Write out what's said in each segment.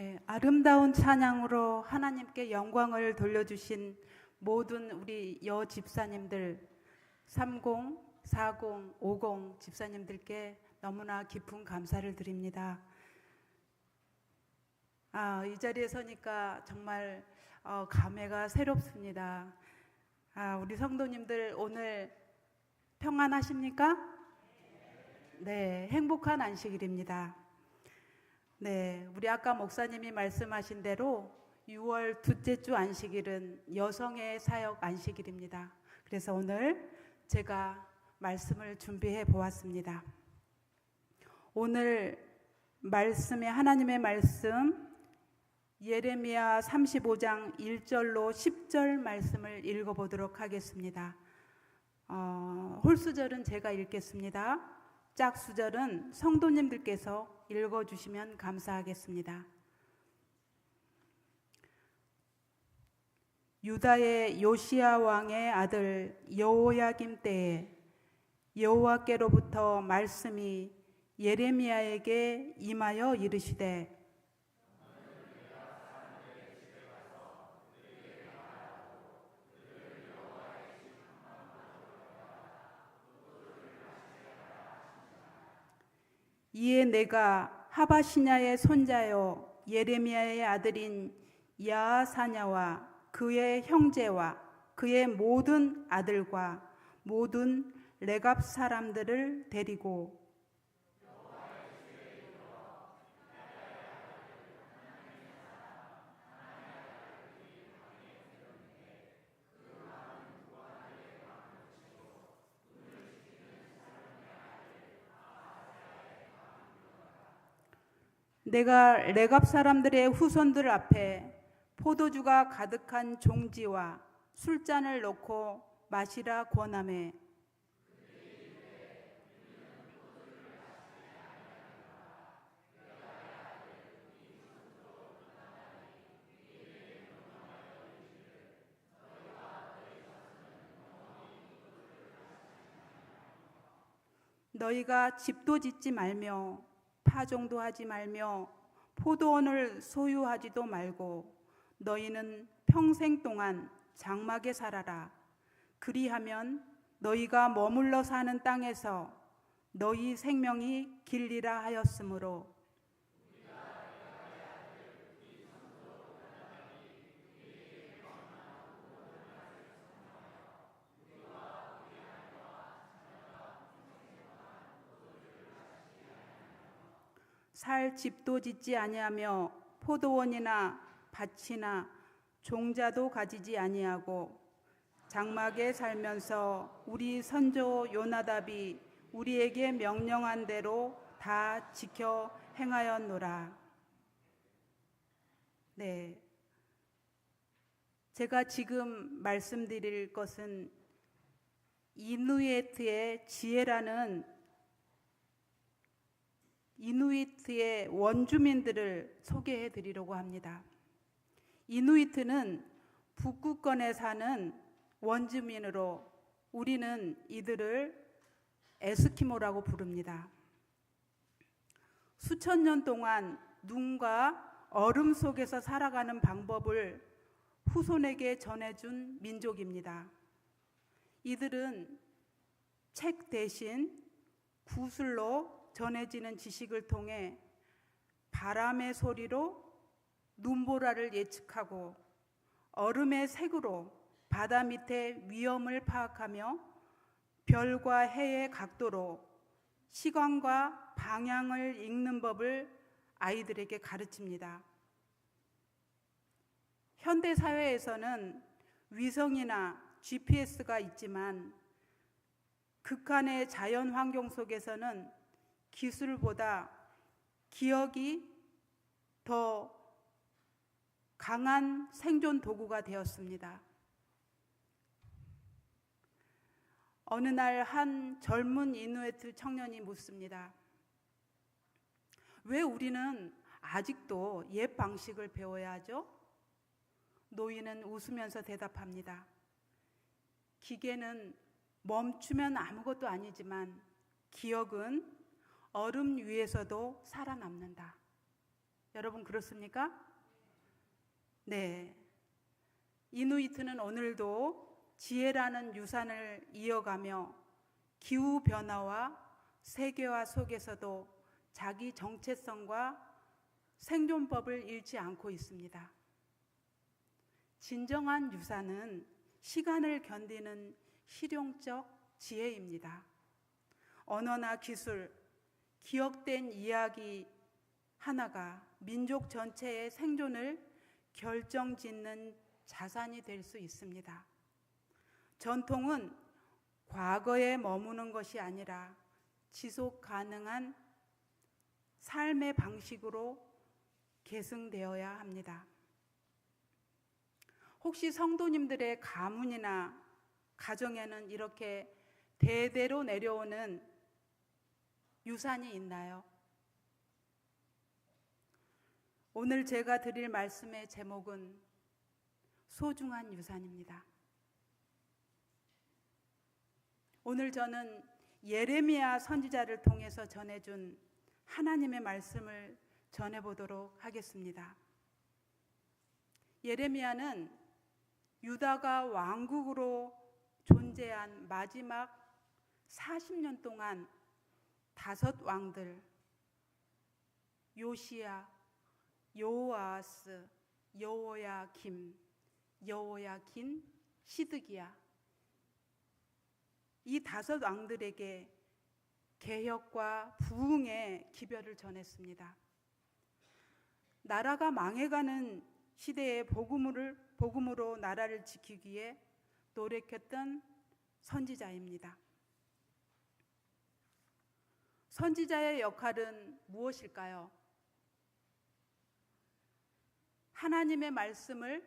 네, 아름다운 찬양으로 하나님께 영광을 돌려주신 모든 우리 여 집사님들 30, 40, 50 집사님들께 너무나 깊은 감사를 드립니다. 이 자리에 서니까 정말 감회가 새롭습니다. 우리 성도님들 오늘 평안하십니까? 네, 행복한 안식일입니다. 네, 우리 아까 목사님이 말씀하신 대로 6월 둘째 주 안식일은 여성의 사역 안식일입니다. 그래서 오늘 제가 말씀을 준비해 보았습니다. 오늘 하나님의 말씀 예레미야 35장 1절로 10절 말씀을 읽어보도록 하겠습니다. 홀수절은 제가 읽겠습니다. 짝수절은 성도님들께서 읽어주시면 감사하겠습니다. 유다의 요시야 왕의 아들 여호야김 때에 여호와께로부터 말씀이 예레미야에게 임하여 이르시되 이에 내가 하바시냐의 손자요 예레미야의 아들인 야하사냐와 그의 형제와 그의 모든 아들과 모든 레갑 사람들을 데리고 내가 레갑 사람들의 후손들 앞에 포도주가 가득한 종지와 술잔을 놓고 마시라 권하매 너희가 집도 짓지 말며 파종도 하지 말며 포도원을 소유하지도 말고 너희는 평생 동안 장막에 살아라. 그리하면 너희가 머물러 사는 땅에서 너희 생명이 길리라 하였으므로 살 집도 짓지 아니하며 포도원이나 밭이나 종자도 가지지 아니하고 장막에 살면서 우리 선조 요나답이 우리에게 명령한 대로 다 지켜 행하였노라. 네, 제가 지금 말씀드릴 것은 이누이트의 지혜라는 이누이트의 원주민들을 소개해 드리려고 합니다. 이누이트는 북극권에 사는 원주민으로 우리는 이들을 에스키모라고 부릅니다. 수천 년 동안 눈과 얼음 속에서 살아가는 방법을 후손에게 전해준 민족입니다. 이들은 책 대신 구슬로 전해지는 지식을 통해 바람의 소리로 눈보라를 예측하고 얼음의 색으로 바다 밑의 위험을 파악하며 별과 해의 각도로 시간과 방향을 읽는 법을 아이들에게 가르칩니다. 현대 사회에서는 위성이나 GPS가 있지만 극한의 자연 환경 속에서는 기술보다 기억이 더 강한 생존 도구가 되었습니다. 어느 날 한 젊은 이누이트 청년이 묻습니다. 왜 우리는 아직도 옛 방식을 배워야 하죠? 노인은 웃으면서 대답합니다. 기계는 멈추면 아무것도 아니지만 기억은 얼음 위에서도 살아남는다. 여러분 그렇습니까? 네. 이누이트는 오늘도 지혜라는 유산을 이어가며 기후변화와 세계화 속에서도 자기 정체성과 생존법을 잃지 않고 있습니다. 진정한 유산은 시간을 견디는 실용적 지혜입니다. 언어나 기술, 기억된 이야기 하나가 민족 전체의 생존을 결정짓는 자산이 될 수 있습니다. 전통은 과거에 머무는 것이 아니라 지속 가능한 삶의 방식으로 계승되어야 합니다. 혹시 성도님들의 가문이나 가정에는 이렇게 대대로 내려오는 유산이 있나요? 오늘 제가 드릴 말씀의 제목은 소중한 유산입니다. 오늘 저는 예레미야 선지자를 통해서 전해준 하나님의 말씀을 전해보도록 하겠습니다. 예레미야는 유다가 왕국으로 존재한 마지막 40년 동안 5 왕들, 요시야, 요아스, 여호야김, 여호야긴, 시드기야, 이 5 왕들에게 개혁과 부흥의 기별을 전했습니다. 나라가 망해가는 시대에 복음으로 나라를 지키기 위해 노력했던 선지자입니다. 선지자의 역할은 무엇일까요? 하나님의 말씀을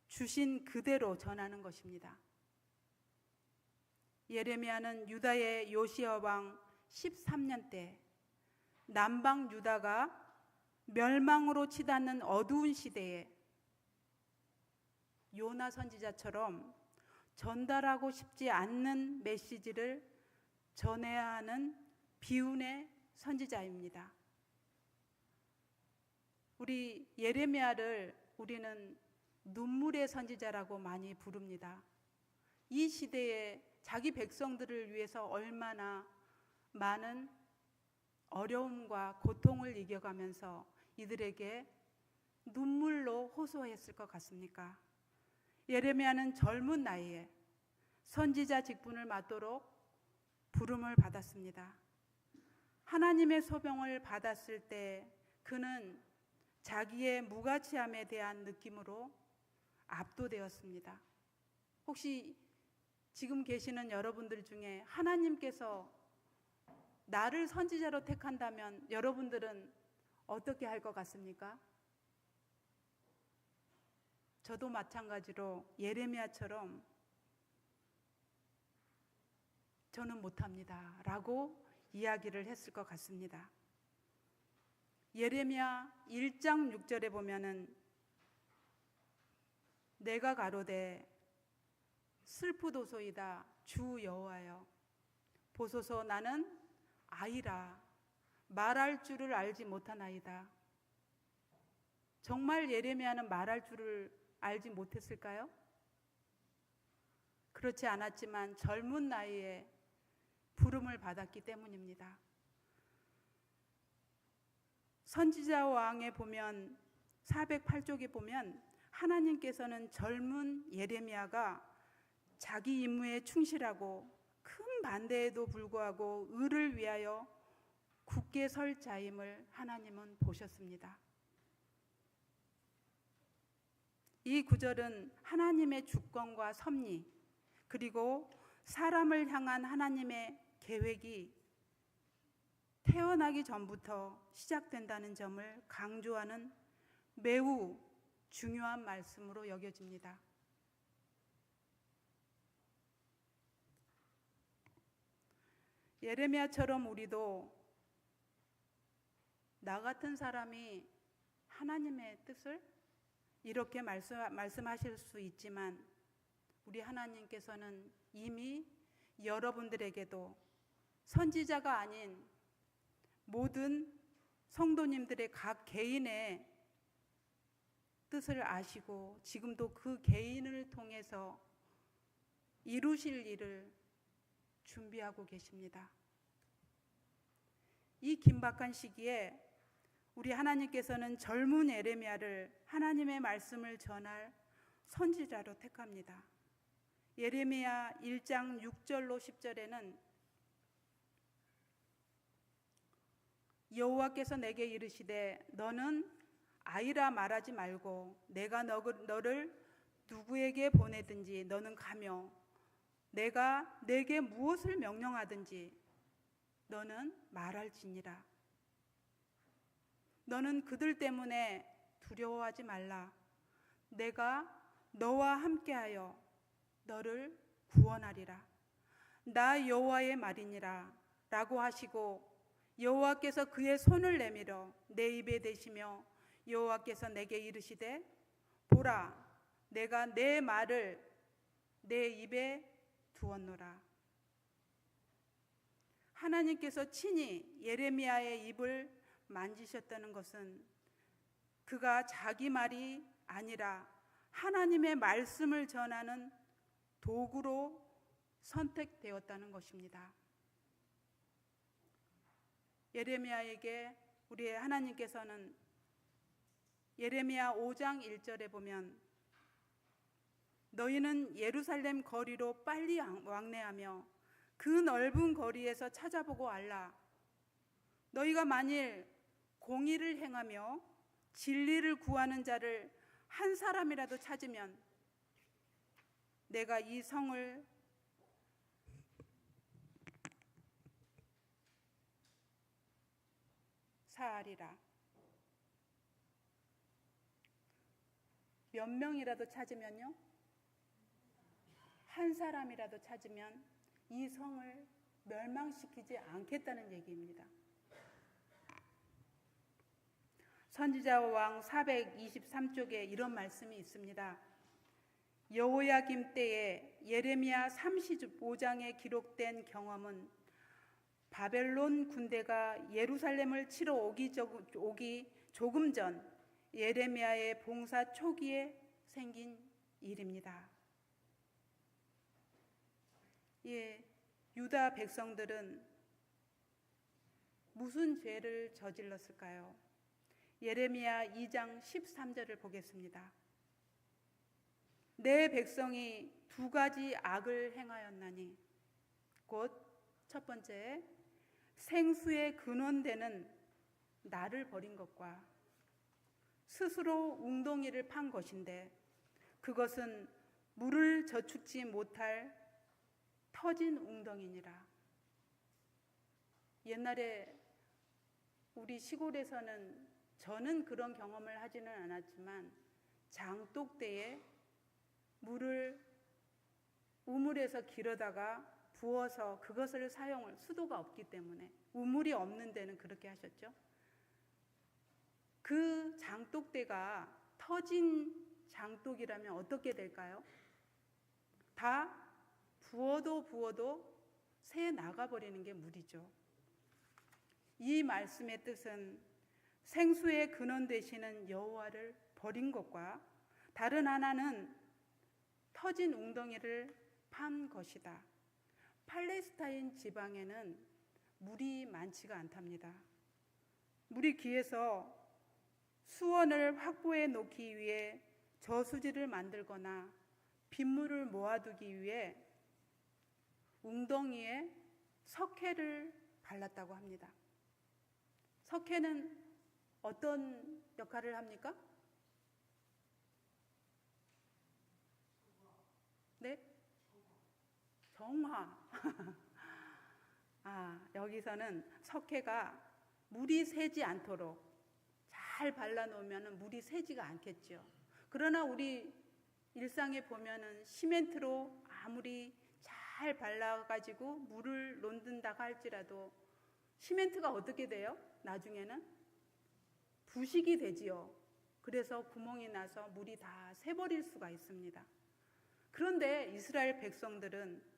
주신 그대로 전하는 것입니다. 예레미야는 유다의 요시야 왕 13년 때 남방 유다가 멸망으로 치닫는 어두운 시대에 요나 선지자처럼 전달하고 싶지 않는 메시지를 전해야 하는 비운의 선지자입니다. 우리 예레미야를 우리는 눈물의 선지자라고 많이 부릅니다. 이 시대에 자기 백성들을 위해서 얼마나 많은 어려움과 고통을 이겨가면서 이들에게 눈물로 호소했을 것 같습니까? 예레미야는 젊은 나이에 선지자 직분을 맡도록 부름을 받았습니다. 하나님의 소명을 받았을 때 그는 자기의 무가치함에 대한 느낌으로 압도되었습니다. 혹시 지금 계시는 여러분들 중에 하나님께서 나를 선지자로 택한다면 여러분들은 어떻게 할 것 같습니까? 저도 마찬가지로 예레미야처럼 저는 못합니다 라고 이야기를 했을 것 같습니다. 예레미야 1장 6절에 보면은 내가 가로되 슬프도소이다 주 여호와여 보소서 나는 아이라 말할 줄을 알지 못하나이다. 정말 예레미야는 말할 줄을 알지 못했을까요? 그렇지 않았지만 젊은 나이에 부름을 받았기 때문입니다. 선지자 왕에 보면 408쪽에 보면 하나님께서는 젊은 예레미야가 자기 임무에 충실하고 큰 반대에도 불구하고 의를 위하여 굳게 설 자임을 하나님은 보셨습니다. 이 구절은 하나님의 주권과 섭리 그리고 사람을 향한 하나님의 계획이 태어나기 전부터 시작된다는 점을 강조하는 매우 중요한 말씀으로 여겨집니다. 예레미야처럼 우리도 나 같은 사람이 하나님의 뜻을 이렇게 말씀하실 수 있지만 우리 하나님께서는 이미 여러분들에게도 선지자가 아닌 모든 성도님들의 각 개인의 뜻을 아시고 지금도 그 개인을 통해서 이루실 일을 준비하고 계십니다. 이 긴박한 시기에 우리 하나님께서는 젊은 예레미야를 하나님의 말씀을 전할 선지자로 택합니다. 예레미야 1장 6절로 10절에는 여호와께서 내게 이르시되 너는 아이라 말하지 말고 내가 너를 누구에게 보내든지 너는 가며 내가 내게 무엇을 명령하든지 너는 말할지니라. 너는 그들 때문에 두려워하지 말라. 내가 너와 함께하여 너를 구원하리라. 나 여호와의 말이니라 라고 하시고 여호와께서 그의 손을 내밀어 내 입에 대시며 여호와께서 내게 이르시되 보라 내가 내 말을 내 입에 두었노라. 하나님께서 친히 예레미야의 입을 만지셨다는 것은 그가 자기 말이 아니라 하나님의 말씀을 전하는 도구로 선택되었다는 것입니다. 예레미야에게 우리 하나님께서는 예레미야 5장 1절에 보면 너희는 예루살렘 거리로 빨리 왕래하며 그 넓은 거리에서 찾아보고 알라. 너희가 만일 공의를 행하며 진리를 구하는 자를 한 사람이라도 찾으면 내가 이 성을 사하리라. 몇 명이라도 찾으면요? 한 사람이라도 찾으면 이 성을 멸망시키지 않겠다는 얘기입니다. 선지자 왕 423쪽에 이런 말씀이 있습니다. 여호야김 때에 예레미야 35장에 기록된 경험은 바벨론 군대가 예루살렘을 치러 오기 조금 전 예레미야의 봉사 초기에 생긴 일입니다. 예, 유다 백성들은 무슨 죄를 저질렀을까요? 예레미야 2장 13절을 보겠습니다. 내 백성이 두 가지 악을 행하였나니 곧 첫 번째 생수의 근원되는 나를 버린 것과 스스로 웅덩이를 판 것인데 그것은 물을 저축지 못할 터진 웅덩이니라. 옛날에 우리 시골에서는 저는 그런 경험을 하지는 않았지만 장독대에 물을 우물에서 길어다가 부어서 그것을 사용을 수도가 없기 때문에 우물이 없는 데는 그렇게 하셨죠. 그 장독대가 터진 장독이라면 어떻게 될까요? 다 부어도 새 나가버리는 게 물이죠. 이 말씀의 뜻은 생수의 근원 되시는 여호와를 버린 것과 다른 하나는 터진 웅덩이를 판 것이다. 팔레스타인 지방에는 물이 많지가 않답니다. 물이 귀해서 수원을 확보해 놓기 위해 저수지를 만들거나 빗물을 모아두기 위해 웅덩이에 석회를 발랐다고 합니다. 석회는 어떤 역할을 합니까? 네? 정화. 여기서는 석회가 물이 새지 않도록 잘 발라놓으면 물이 새지가 않겠죠. 그러나 우리 일상에 보면은 시멘트로 아무리 잘 발라가지고 물을 놓는다고 할지라도 시멘트가 어떻게 돼요? 나중에는 부식이 되지요. 그래서 구멍이 나서 물이 다 새버릴 수가 있습니다. 그런데 이스라엘 백성들은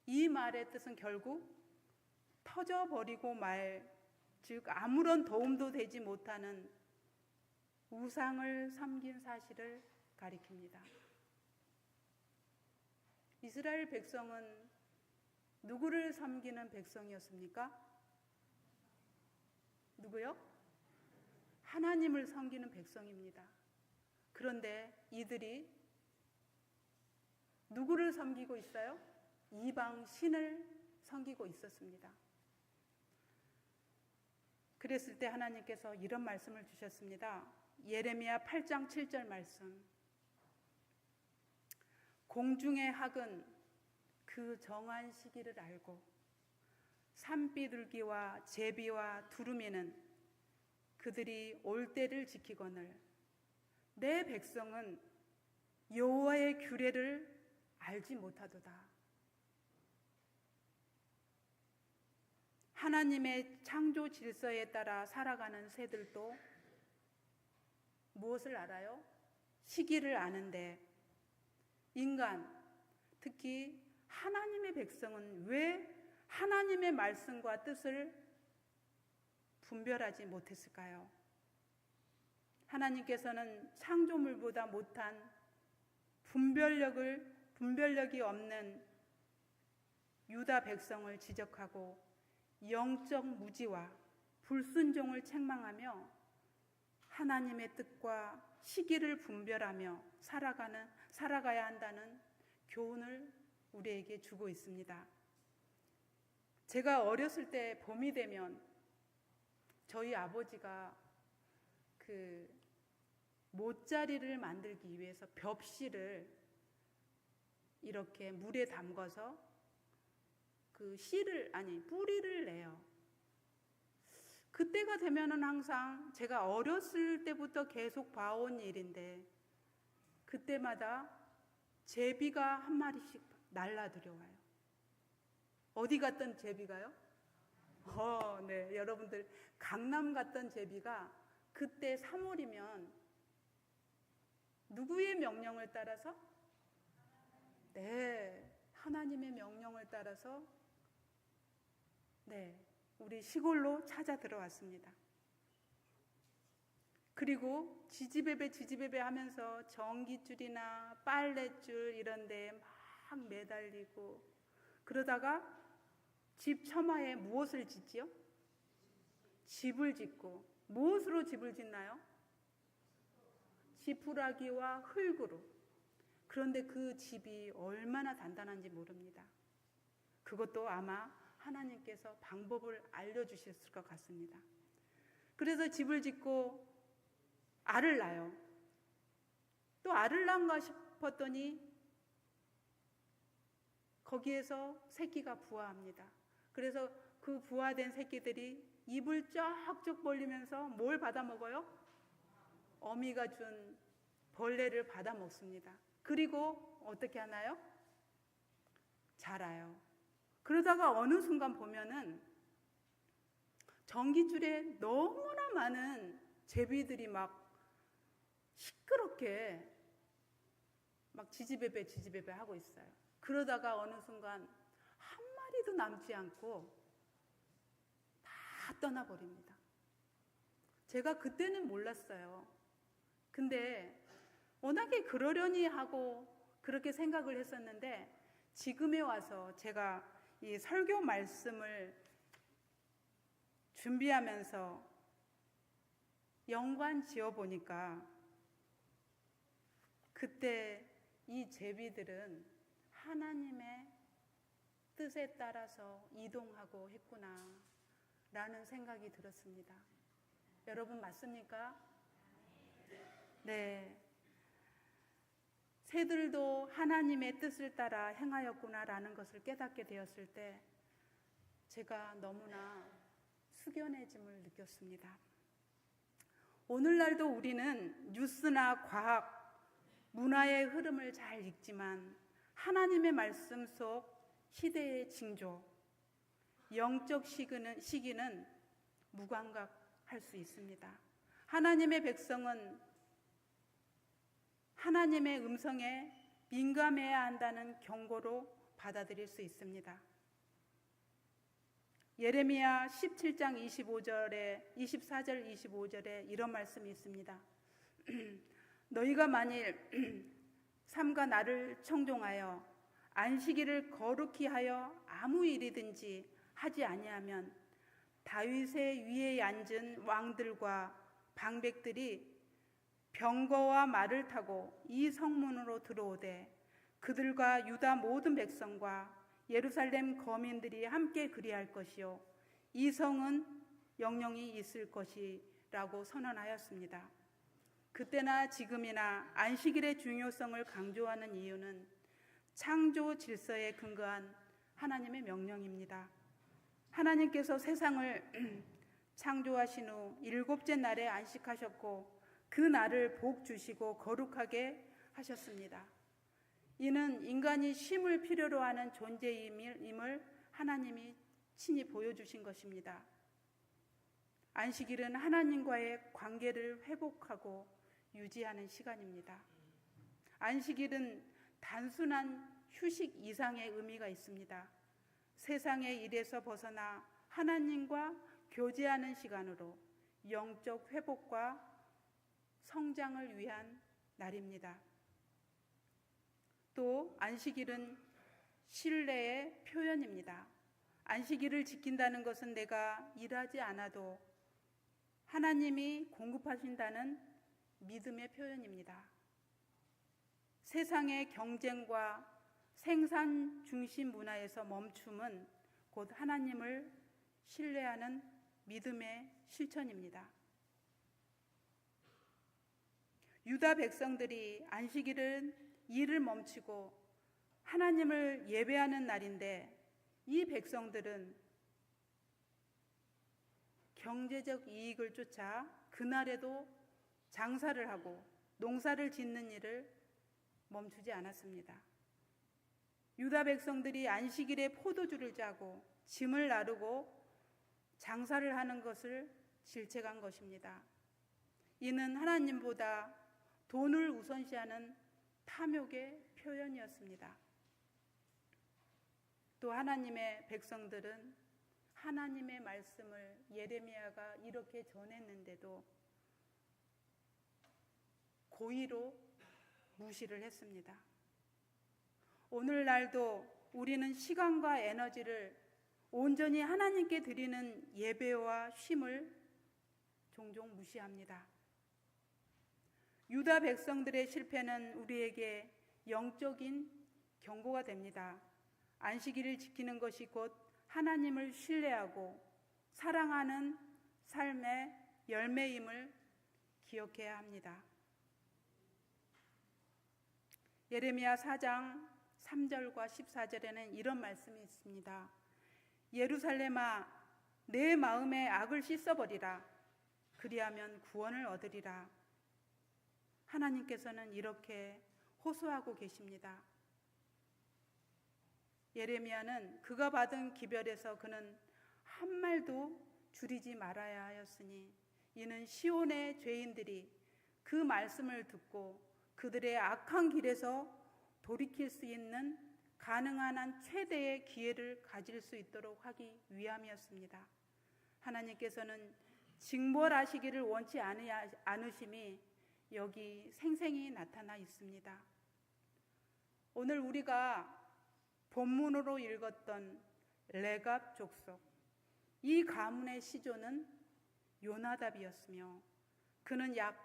이 말의 뜻은 결국 터져버리고 말 즉 아무런 도움도 되지 못하는 우상을 섬긴 사실을 가리킵니다. 이스라엘 백성은 누구를 섬기는 백성이었습니까? 누구요? 하나님을 섬기는 백성입니다. 그런데 이들이 누구를 섬기고 있어요? 이방 신을 섬기고 있었습니다. 그랬을 때 하나님께서 이런 말씀을 주셨습니다. 예레미야 8장 7절 말씀. 공중의 학은 그 정한 시기를 알고 산비둘기와 제비와 두루미는 그들이 올 때를 지키거늘 내 백성은 여호와의 규례를 알지 못하도다. 하나님의 창조 질서에 따라 살아가는 새들도 무엇을 알아요? 시기를 아는데 인간, 특히 하나님의 백성은 왜 하나님의 말씀과 뜻을 분별하지 못했을까요? 하나님께서는 창조물보다 못한 분별력이 없는 유다 백성을 지적하고 영적 무지와 불순종을 책망하며 하나님의 뜻과 시기를 분별하며 살아가야 한다는 교훈을 우리에게 주고 있습니다. 제가 어렸을 때 봄이 되면 저희 아버지가 그 모짜리를 만들기 위해서 벽실을 이렇게 물에 담가서 그 뿌리를 내요. 그때가 되면은 항상 제가 어렸을 때부터 계속 봐온 일인데 그때마다 제비가 한 마리씩 날라 들어와요. 어디 갔던 제비가요? 네, 여러분들 강남 갔던 제비가 그때 3월이면 누구의 명령을 따라서? 네, 하나님의 명령을 따라서 우리 시골로 찾아 들어왔습니다. 그리고 지지배배 하면서 전기줄이나 빨랫줄 이런 데 막 매달리고 그러다가 집 처마에 무엇을 짓지요? 집을 짓고 무엇으로 집을 짓나요? 지푸라기와 흙으로. 그런데 그 집이 얼마나 단단한지 모릅니다. 그것도 아마 하나님께서 방법을 알려주셨을 것 같습니다. 그래서 집을 짓고 알을 낳아요. 또 알을 낳은가 싶었더니 거기에서 새끼가 부화합니다. 그래서 그 부화된 새끼들이 입을 쩍쩍 벌리면서 뭘 받아먹어요? 어미가 준 벌레를 받아먹습니다. 그리고 어떻게 하나요? 자라요. 그러다가 어느 순간 보면은 전기줄에 너무나 많은 제비들이 막 시끄럽게 막 지지배배 하고 있어요. 그러다가 어느 순간 한 마리도 남지 않고 다 떠나버립니다. 제가 그때는 몰랐어요. 근데 워낙에 그러려니 하고 그렇게 생각을 했었는데 지금에 와서 제가 이 설교 말씀을 준비하면서 연관 지어보니까 그때 이 제비들은 하나님의 뜻에 따라서 이동하고 했구나 라는 생각이 들었습니다. 여러분 맞습니까? 네. 새들도 하나님의 뜻을 따라 행하였구나라는 것을 깨닫게 되었을 때 제가 너무나 숙연해짐을 느꼈습니다. 오늘날도 우리는 뉴스나 과학, 문화의 흐름을 잘 읽지만 하나님의 말씀 속 시대의 징조, 영적 시기는 무감각할 수 있습니다. 하나님의 백성은 하나님의 음성에 민감해야 한다는 경고로 받아들일 수 있습니다. 예레미야 17장 24절 25절에 이런 말씀이 있습니다. 너희가 만일 삼가 나를 청종하여 안식일을 거룩히 하여 아무 일이든지 하지 아니하면 다윗의 위에 앉은 왕들과 방백들이 병거와 말을 타고 이 성문으로 들어오되 그들과 유다 모든 백성과 예루살렘 거민들이 함께 그리할 것이요 이 성은 영영이 있을 것이라고 선언하였습니다. 그때나 지금이나 안식일의 중요성을 강조하는 이유는 창조 질서에 근거한 하나님의 명령입니다. 하나님께서 세상을 창조하신 후 일곱째 날에 안식하셨고 그 날을 복 주시고 거룩하게 하셨습니다. 이는 인간이 쉼을 필요로 하는 존재임을 하나님이 친히 보여주신 것입니다. 안식일은 하나님과의 관계를 회복하고 유지하는 시간입니다. 안식일은 단순한 휴식 이상의 의미가 있습니다. 세상의 일에서 벗어나 하나님과 교제하는 시간으로 영적 회복과 성장을 위한 날입니다. 또 안식일은 신뢰의 표현입니다. 안식일을 지킨다는 것은 내가 일하지 않아도 하나님이 공급하신다는 믿음의 표현입니다. 세상의 경쟁과 생산 중심 문화에서 멈춤은 곧 하나님을 신뢰하는 믿음의 실천입니다. 유다 백성들이 안식일은 일을 멈추고 하나님을 예배하는 날인데 이 백성들은 경제적 이익을 쫓아 그날에도 장사를 하고 농사를 짓는 일을 멈추지 않았습니다. 유다 백성들이 안식일에 포도주를 짜고 짐을 나르고 장사를 하는 것을 질책한 것입니다. 이는 하나님보다 돈을 우선시하는 탐욕의 표현이었습니다. 또 하나님의 백성들은 하나님의 말씀을 예레미야가 이렇게 전했는데도 고의로 무시를 했습니다. 오늘날도 우리는 시간과 에너지를 온전히 하나님께 드리는 예배와 쉼을 종종 무시합니다. 유다 백성들의 실패는 우리에게 영적인 경고가 됩니다. 안식일을 지키는 것이 곧 하나님을 신뢰하고 사랑하는 삶의 열매임을 기억해야 합니다. 예레미야 4장 3절과 14절에는 이런 말씀이 있습니다. 예루살렘아, 내 마음의 악을 씻어버리라. 그리하면 구원을 얻으리라. 하나님께서는 이렇게 호소하고 계십니다. 예레미야는 그가 받은 기별에서 그는 한 말도 줄이지 말아야 하였으니 이는 시온의 죄인들이 그 말씀을 듣고 그들의 악한 길에서 돌이킬 수 있는 가능한 한 최대의 기회를 가질 수 있도록 하기 위함이었습니다. 하나님께서는 징벌하시기를 원치 않으심이 여기 생생히 나타나 있습니다. 오늘 우리가 본문으로 읽었던 레갑 족속, 이 가문의 시조는 요나답이었으며 그는 약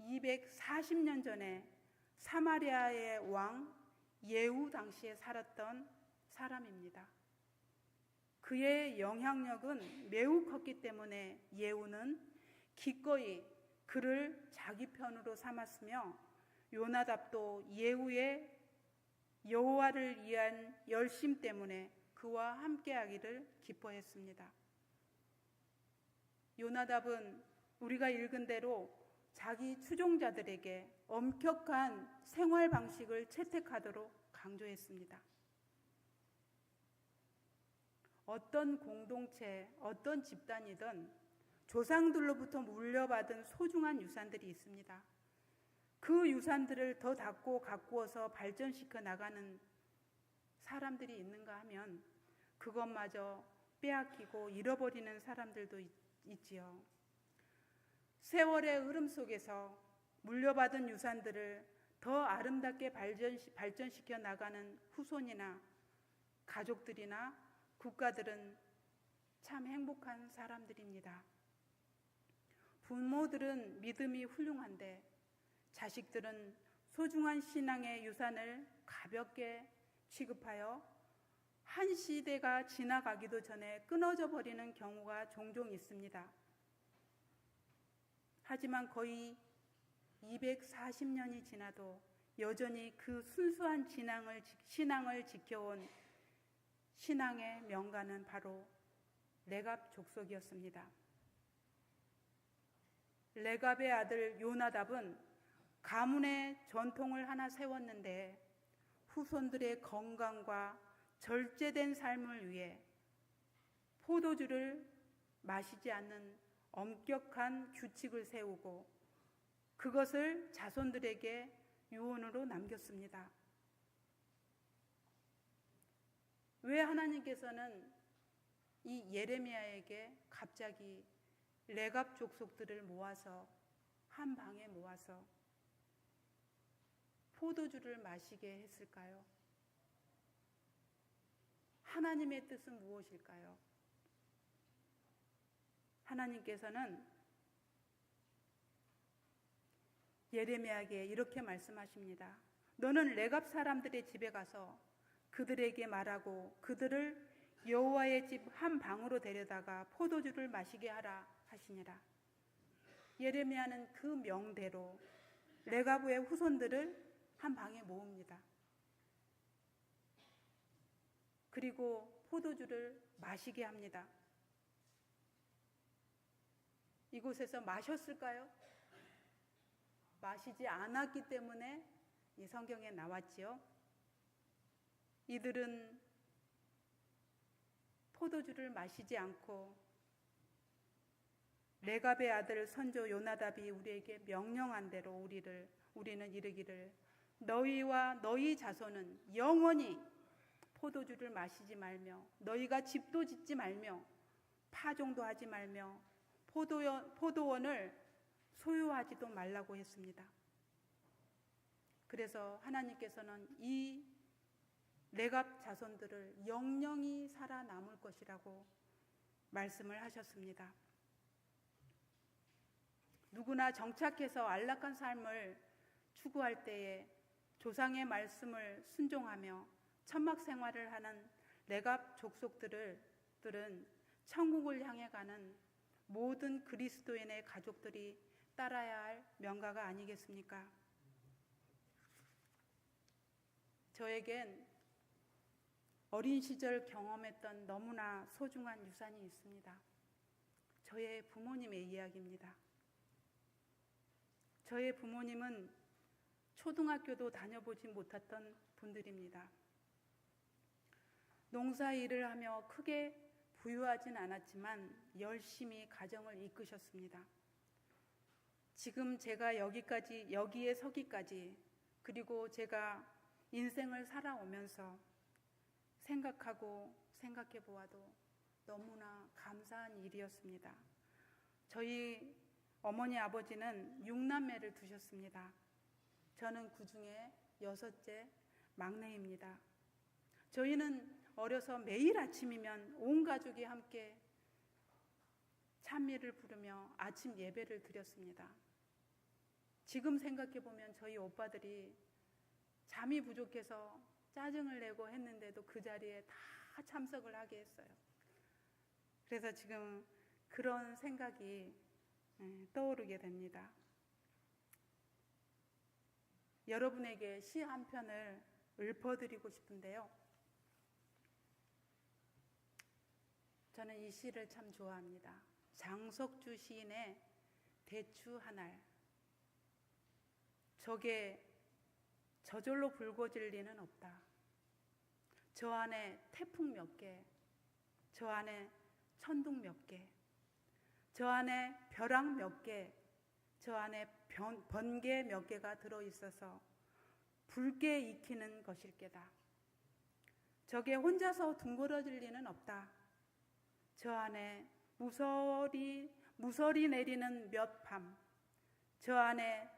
240년 전에 사마리아의 왕 예후 당시에 살았던 사람입니다. 그의 영향력은 매우 컸기 때문에 예후는 기꺼이 그를 자기 편으로 삼았으며 요나답도 예후의 여호와를 위한 열심 때문에 그와 함께하기를 기뻐했습니다. 요나답은 우리가 읽은 대로 자기 추종자들에게 엄격한 생활 방식을 채택하도록 강조했습니다. 어떤 공동체, 어떤 집단이든 조상들로부터 물려받은 소중한 유산들이 있습니다. 그 유산들을 더 닦고 가꾸어서 발전시켜 나가는 사람들이 있는가 하면 그것마저 빼앗기고 잃어버리는 사람들도 있지요. 세월의 흐름 속에서 물려받은 유산들을 더 아름답게 발전시켜 나가는 후손이나 가족들이나 국가들은 참 행복한 사람들입니다. 부모들은 믿음이 훌륭한데 자식들은 소중한 신앙의 유산을 가볍게 취급하여 한 시대가 지나가기도 전에 끊어져 버리는 경우가 종종 있습니다. 하지만 거의 240년이 지나도 여전히 그 순수한 신앙을 지켜온 신앙의 명가는 바로 레갑 족속이었습니다. 레갑의 아들 요나답은 가문의 전통을 하나 세웠는데 후손들의 건강과 절제된 삶을 위해 포도주를 마시지 않는 엄격한 규칙을 세우고 그것을 자손들에게 유언으로 남겼습니다. 왜 하나님께서는 이 예레미야에게 갑자기 레갑 족속들을 모아서 한 방에 모아서 포도주를 마시게 했을까요? 하나님의 뜻은 무엇일까요? 하나님께서는 예레미야에게 이렇게 말씀하십니다. 너는 레갑 사람들의 집에 가서 그들에게 말하고 그들을 여호와의 집 한 방으로 데려다가 포도주를 마시게 하라 하시니라. 예레미야는 그 명대로 레갑의 후손들을 한 방에 모읍니다. 그리고 포도주를 마시게 합니다. 이곳에서 마셨을까요? 마시지 않았기 때문에 이 성경에 나왔지요. 이들은 포도주를 마시지 않고 레갑의 아들 선조 요나답이 우리에게 명령한 대로 우리는 이르기를 너희와 너희 자손은 영원히 포도주를 마시지 말며 너희가 집도 짓지 말며 파종도 하지 말며 포도원을 소유하지도 말라고 했습니다. 그래서 하나님께서는 이 레갑 자손들을 영영이 살아남을 것이라고 말씀을 하셨습니다. 누구나 정착해서 안락한 삶을 추구할 때에 조상의 말씀을 순종하며 천막 생활을 하는 레갑 족속들은 천국을 향해 가는 모든 그리스도인의 가족들이 따라야 할 명가가 아니겠습니까? 저에겐 어린 시절 경험했던 너무나 소중한 유산이 있습니다. 저의 부모님의 이야기입니다. 저의 부모님은 초등학교도 다녀보지 못했던 분들입니다. 농사일을 하며 크게 부유하진 않았지만 열심히 가정을 이끄셨습니다. 지금 제가 여기에 서기까지 그리고 제가 인생을 살아오면서 생각해 보아도 너무나 감사한 일이었습니다. 저희 어머니 아버지는 6남매를 두셨습니다. 저는 그 중에 6째 막내입니다. 저희는 어려서 매일 아침이면 온 가족이 함께 찬미를 부르며 아침 예배를 드렸습니다. 지금 생각해 보면 저희 오빠들이 잠이 부족해서 짜증을 내고 했는데도 그 자리에 다 참석을 하게 했어요. 그래서 지금 그런 생각이 떠오르게 됩니다. 여러분에게 시 한 편을 읊어드리고 싶은데요. 저는 이 시를 참 좋아합니다. 장석주 시인의 대추 한 알. 저게 저절로 붉어질 리는 없다. 저 안에 태풍 몇 개, 저 안에 천둥 몇 개, 저 안에 벼락 몇 개, 저 안에 번개 몇 개가 들어있어서 붉게 익히는 것일 게다. 저게 혼자서 둥그러질 리는 없다. 저 안에 무설이 내리는 몇 밤, 저 안에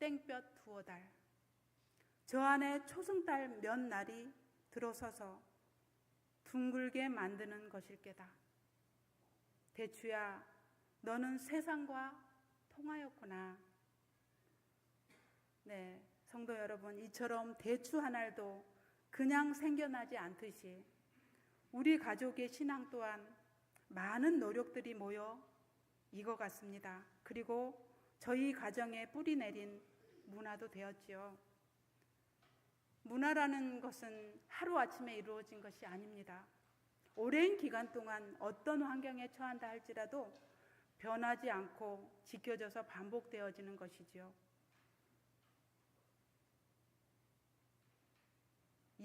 땡볕 두어 달, 저 안에 초승달 몇 날이 들어서서 둥글게 만드는 것일게다. 대추야, 너는 세상과 통하였구나. 네, 성도 여러분, 이처럼 대추 한 알도 그냥 생겨나지 않듯이 우리 가족의 신앙 또한 많은 노력들이 모여 익어갔습니다. 그리고 저희 가정에 뿌리 내린 문화도 되었지요. 문화라는 것은 하루아침에 이루어진 것이 아닙니다. 오랜 기간 동안 어떤 환경에 처한다 할지라도 변하지 않고 지켜져서 반복되어지는 것이지요.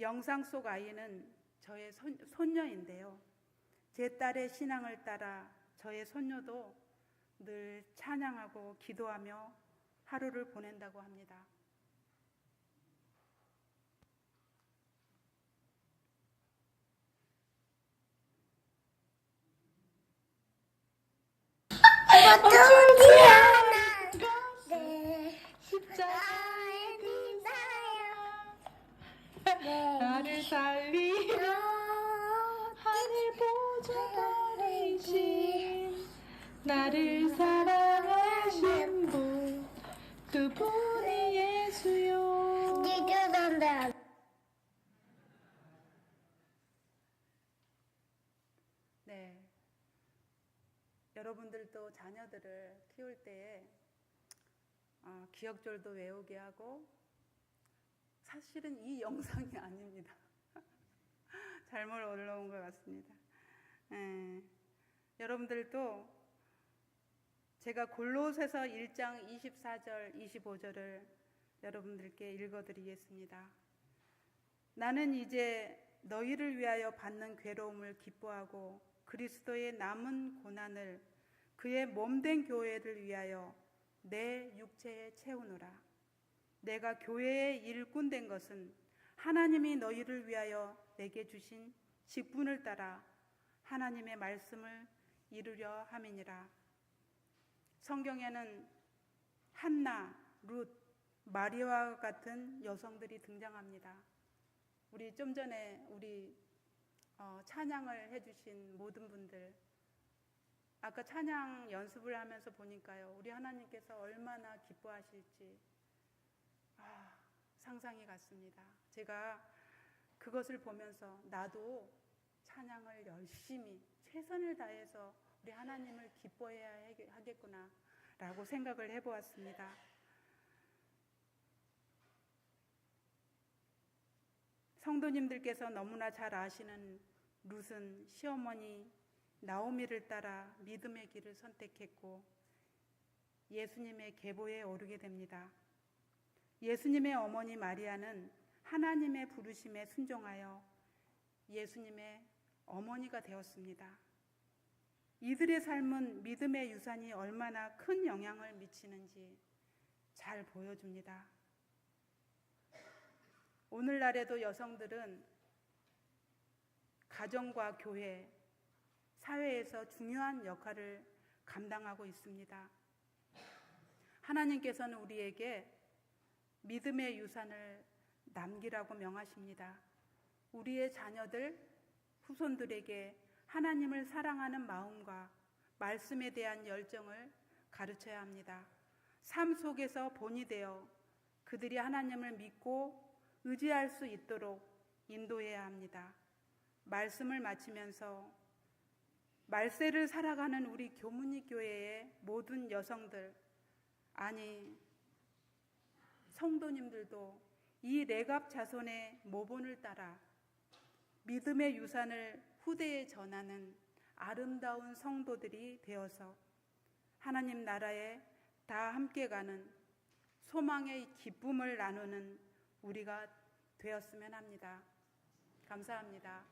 영상 속 아이는 저의 손녀인데요. 제 딸의 신앙을 따라 저의 손녀도 늘 찬양하고 기도하며 하루를 보낸다고 합니다. 어쩌지 않았네 십자가에 비사여 나를 살리려 하늘 보좌 아래이신 나를 사랑하신 분 그분이 예수요. 기도한다. 네, 여러분들도 자녀들을 키울 때에 기억절도 외우게 하고, 사실은 이 영상이 아닙니다. 잘못 올라온 것 같습니다. 여러분들도 제가 골로새서 1장 24절 25절을 여러분들께 읽어드리겠습니다. 나는 이제 너희를 위하여 받는 괴로움을 기뻐하고 그리스도의 남은 고난을 그의 몸된 교회를 위하여 내 육체에 채우노라. 내가 교회의 일꾼 된 것은 하나님이 너희를 위하여 내게 주신 직분을 따라 하나님의 말씀을 이루려 함이니라. 성경에는 한나, 룻, 마리아와 같은 여성들이 등장합니다. 우리 좀 전에 찬양을 해주신 모든 분들, 아까 찬양 연습을 하면서 보니까요, 우리 하나님께서 얼마나 기뻐하실지 상상이 갔습니다. 제가 그것을 보면서 나도 찬양을 열심히 최선을 다해서 우리 하나님을 기뻐해야 하겠구나 라고 생각을 해보았습니다. 성도님들께서 너무나 잘 아시는 룻은 시어머니 나오미를 따라 믿음의 길을 선택했고 예수님의 계보에 오르게 됩니다. 예수님의 어머니 마리아는 하나님의 부르심에 순종하여 예수님의 어머니가 되었습니다. 이들의 삶은 믿음의 유산이 얼마나 큰 영향을 미치는지 잘 보여줍니다. 오늘날에도 여성들은 가정과 교회, 사회에서 중요한 역할을 감당하고 있습니다. 하나님께서는 우리에게 믿음의 유산을 남기라고 명하십니다. 우리의 자녀들, 후손들에게 하나님을 사랑하는 마음과 말씀에 대한 열정을 가르쳐야 합니다. 삶 속에서 본이 되어 그들이 하나님을 믿고 의지할 수 있도록 인도해야 합니다. 말씀을 마치면서 말세를 살아가는 우리 교문이 교회의 모든 여성들, 아니 성도님들도 이 레갑 자손의 모본을 따라 믿음의 유산을 후대에 전하는 아름다운 성도들이 되어서 하나님 나라에 다 함께 가는 소망의 기쁨을 나누는 우리가 되었으면 합니다. 감사합니다.